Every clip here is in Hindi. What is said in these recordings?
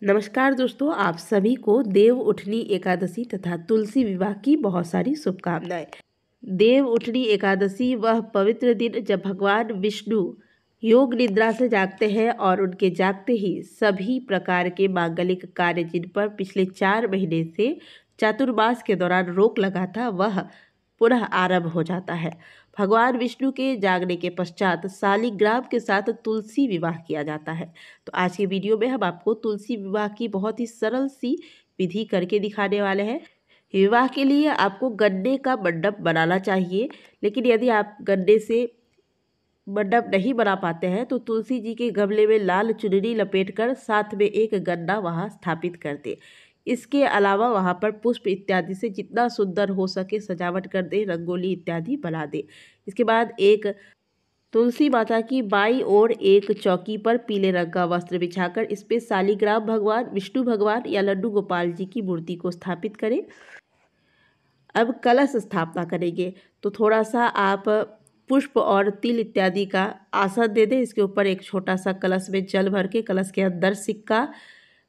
नमस्कार दोस्तों, आप सभी को देव उठनी एकादशी तथा तुलसी विवाह की बहुत सारी शुभकामनाएं। देव उठनी एकादशी वह पवित्र दिन जब भगवान विष्णु योग निद्रा से जागते हैं और उनके जागते ही सभी प्रकार के मांगलिक कार्य जिन पर पिछले 4 महीने से चातुर्मास के दौरान रोक लगा था वह पुनः आरंभ हो जाता है। भगवान विष्णु के जागने के पश्चात शालिग्राम के साथ तुलसी विवाह किया जाता है। तो आज के वीडियो में हम आपको तुलसी विवाह की बहुत ही सरल सी विधि करके दिखाने वाले हैं। विवाह के लिए आपको गन्ने का मंडप बनाना चाहिए, लेकिन यदि आप गन्ने से मंडप नहीं बना पाते हैं तो तुलसी जी के गमले में लाल चुनरी लपेटकर साथ में एक गन्ना वहां स्थापित कर दे। इसके अलावा वहां पर पुष्प इत्यादि से जितना सुंदर हो सके सजावट कर दे, रंगोली इत्यादि बना दे। इसके बाद एक तुलसी माता की बाईं ओर एक चौकी पर पीले रंग का वस्त्र बिछाकर इस पे शालिग्राम भगवान, विष्णु भगवान या लड्डू गोपाल जी की मूर्ति को स्थापित करें। अब कलश स्थापना करेंगे तो थोड़ा सा आप पुष्प और तिल इत्यादि का आसन दे दें। इसके ऊपर एक छोटा सा कलश में जल भर के कलश के अंदर सिक्का,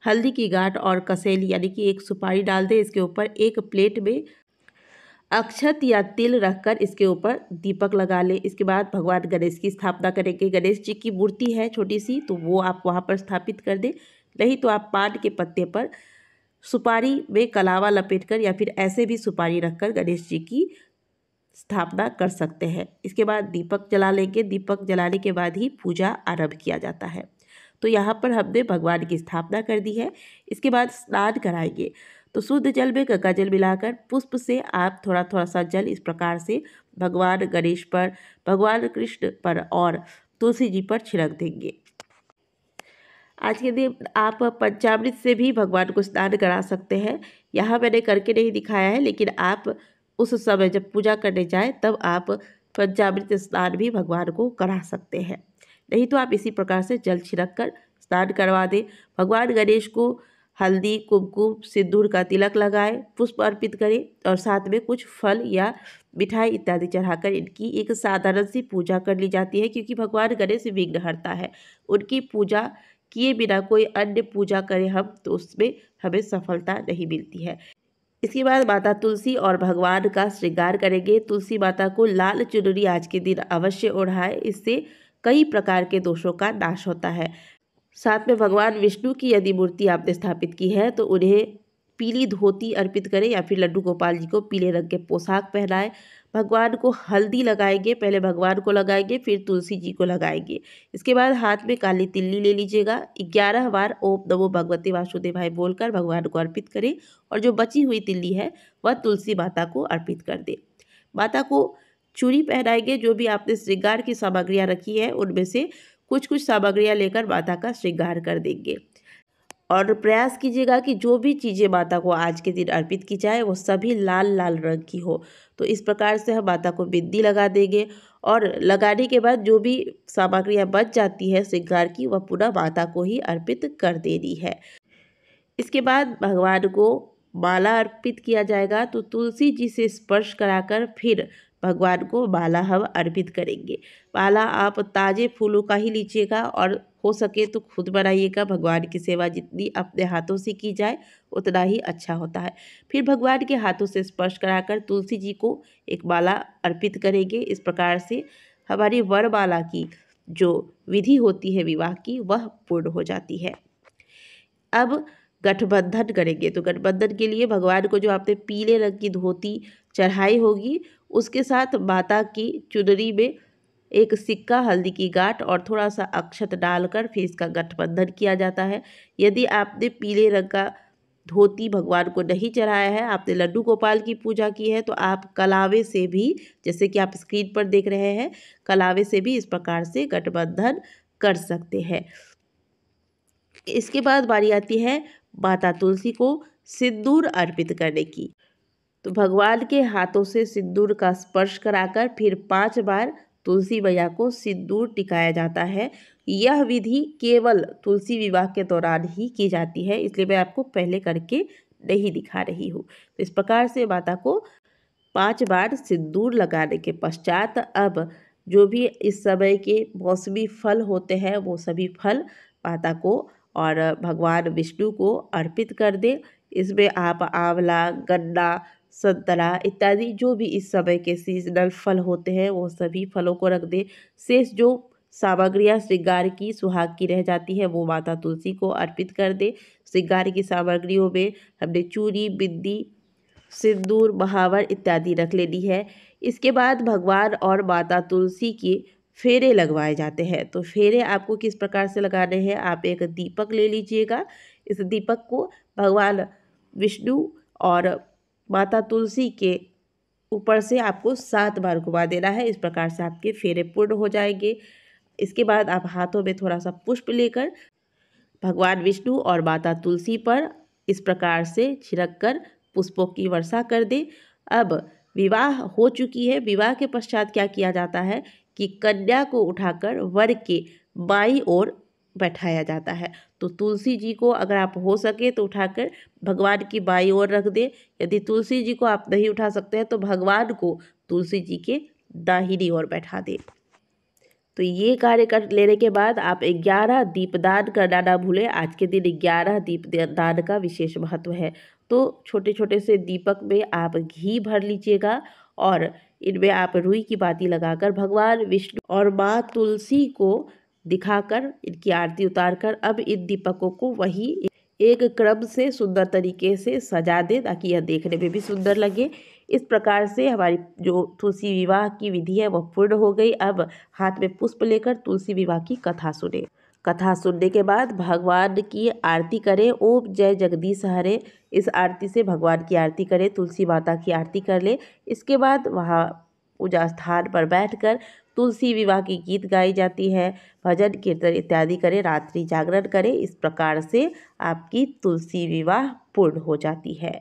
हल्दी की गांठ और कसेली यानी कि एक सुपारी डाल दें। इसके ऊपर एक प्लेट में अक्षत या तिल रखकर इसके ऊपर दीपक लगा लें। इसके बाद भगवान गणेश की स्थापना करेंगे। गणेश जी की मूर्ति है छोटी सी, तो वो आप वहाँ पर स्थापित कर दें। नहीं तो आप पान के पत्ते पर सुपारी में कलावा लपेटकर या फिर ऐसे भी सुपारी रखकर गणेश जी की स्थापना कर सकते हैं। इसके बाद दीपक जला लेंगे। दीपक जलाने के बाद ही पूजा आरंभ किया जाता है। तो यहाँ पर हमने भगवान की स्थापना कर दी है। इसके बाद स्नान कराएंगे तो शुद्ध जल में गंगा जल मिलाकर पुष्प से आप थोड़ा थोड़ा सा जल इस प्रकार से भगवान गणेश पर, भगवान कृष्ण पर और तुलसी जी पर छिड़क देंगे। आज के दिन आप पंचामृत से भी भगवान को स्नान करा सकते हैं। यहाँ मैंने करके नहीं दिखाया है, लेकिन आप उस समय जब पूजा करने जाए तब आप पंचामृत स्नान भी भगवान को करा सकते हैं। नहीं तो आप इसी प्रकार से जल छिड़क कर स्नान करवा दें। भगवान गणेश को हल्दी, कुमकुम, सिंदूर का तिलक लगाएं, पुष्प अर्पित करें और साथ में कुछ फल या मिठाई इत्यादि चढ़ाकर इनकी एक साधारण सी पूजा कर ली जाती है, क्योंकि भगवान गणेश विघ्नहर्ता है। उनकी पूजा किए बिना कोई अन्य पूजा करें हम तो उसमें हमें सफलता नहीं मिलती है। इसके बाद माता तुलसी और भगवान का श्रृंगार करेंगे। तुलसी माता को लाल चुनरी आज के दिन अवश्य ओढ़ाएं, इससे कई प्रकार के दोषों का नाश होता है। साथ में भगवान विष्णु की यदि मूर्ति आपने स्थापित की है तो उन्हें पीली धोती अर्पित करें या फिर लड्डू गोपाल जी को पीले रंग के पोशाक पहनाएं। भगवान को हल्दी लगाएंगे, पहले भगवान को लगाएंगे फिर तुलसी जी को लगाएंगे। इसके बाद हाथ में काली तिल्ली ले लीजिएगा। 11 बार ओम नमो भगवते वासुदेवाय बोलकर भगवान को अर्पित करें और जो बची हुई तिल्ली है वह तुलसी माता को अर्पित कर दे। माता को चूड़ी पहनाएंगे। जो भी आपने श्रृंगार की सामग्रियाँ रखी है उनमें से कुछ कुछ सामग्रियाँ लेकर माता का श्रृंगार कर देंगे और प्रयास कीजिएगा कि जो भी चीज़ें माता को आज के दिन अर्पित की जाए वो सभी लाल लाल रंग की हो। तो इस प्रकार से हम माता को बिंदी लगा देंगे और लगाने के बाद जो भी सामग्रियाँ बच जाती है श्रृंगार की वह पुनः माता को ही अर्पित कर देनी है। इसके बाद भगवान को माला अर्पित किया जाएगा। तो तुलसी जी से स्पर्श कराकर फिर भगवान को माला हम अर्पित करेंगे। माला आप ताज़े फूलों का ही लीजिएगा और हो सके तो खुद बनाइएगा। भगवान की सेवा जितनी अपने हाथों से की जाए उतना ही अच्छा होता है। फिर भगवान के हाथों से स्पर्श कराकर तुलसी जी को एक माला अर्पित करेंगे। इस प्रकार से हमारी वरमाला की जो विधि होती है विवाह की वह पूर्ण हो जाती है। अब गठबंधन करेंगे। तो गठबंधन के लिए भगवान को जो आपने पीले रंग की धोती चढ़ाई होगी उसके साथ माता की चुनरी में एक सिक्का, हल्दी की गांठ और थोड़ा सा अक्षत डालकर फिर इसका गठबंधन किया जाता है। यदि आपने पीले रंग का धोती भगवान को नहीं चढ़ाया है, आपने लड्डू गोपाल की पूजा की है, तो आप कलावे से भी, जैसे कि आप स्क्रीन पर देख रहे हैं, कलावे से भी इस प्रकार से गठबंधन कर सकते हैं। इसके बाद बारी आती है माता तुलसी को सिंदूर अर्पित करने की। तो भगवान के हाथों से सिंदूर का स्पर्श कराकर फिर 5 बार तुलसी मैया को सिंदूर टिकाया जाता है। यह विधि केवल तुलसी विवाह के दौरान ही की जाती है, इसलिए मैं आपको पहले करके नहीं दिखा रही हूँ। तो इस प्रकार से माता को 5 बार सिंदूर लगाने के पश्चात अब जो भी इस समय के मौसमी फल होते हैं वो सभी फल माता को और भगवान विष्णु को अर्पित कर दें। इसमें आप आंवला, गन्ना, संतरा इत्यादि जो भी इस समय के सीजनल फल होते हैं वो सभी फलों को रख दें। शेष जो सामग्रियाँ श्रृंगार की, सुहाग की रह जाती है वो माता तुलसी को अर्पित कर दें। श्रृंगार की सामग्रियों में हमने चूड़ी, बिंदी, सिंदूर, महावर इत्यादि रख लेनी है। इसके बाद भगवान और माता तुलसी के फेरे लगवाए जाते हैं। तो फेरे आपको किस प्रकार से लगाने हैं, आप एक दीपक ले लीजिएगा। इस दीपक को भगवान विष्णु और माता तुलसी के ऊपर से आपको 7 बार घुमा देना है। इस प्रकार से आपके फेरे पूर्ण हो जाएंगे। इसके बाद आप हाथों में थोड़ा सा पुष्प लेकर भगवान विष्णु और माता तुलसी पर इस प्रकार से छिड़क कर पुष्पों की वर्षा कर दें। अब विवाह हो चुकी है। विवाह के पश्चात क्या किया जाता है कि कन्या को उठाकर वर के बाईं ओर बैठाया जाता है। तो तुलसी जी को अगर आप हो सके तो उठाकर भगवान की बाईं ओर रख दें। यदि तुलसी जी को आप नहीं उठा सकते हैं तो भगवान को तुलसी जी के दाहिनी ओर बैठा दें। तो ये कार्य कर लेने के बाद आप 11 दीपदान करना ना भूलें। आज के दिन 11 दीपदान का विशेष महत्व है। तो छोटे छोटे से दीपक में आप घी भर लीजिएगा और इनमें आप रुई की बाती लगाकर भगवान विष्णु और माँ तुलसी को दिखाकर इनकी आरती उतारकर अब इन दीपकों को वही एक क्रम से सुंदर तरीके से सजा दें ताकि यह देखने में भी सुंदर लगे। इस प्रकार से हमारी जो तुलसी विवाह की विधि है वह पूर्ण हो गई। अब हाथ में पुष्प लेकर तुलसी विवाह की कथा सुने। कथा सुनने के बाद भगवान की आरती करें। ओम जय जगदीश हरे, इस आरती से भगवान की आरती करें, तुलसी माता की आरती कर ले। इसके बाद वहाँ पूजा स्थान पर बैठकर तुलसी विवाह की गीत गाई जाती है, भजन कीर्तन इत्यादि करें, रात्रि जागरण करें। इस प्रकार से आपकी तुलसी विवाह पूर्ण हो जाती है।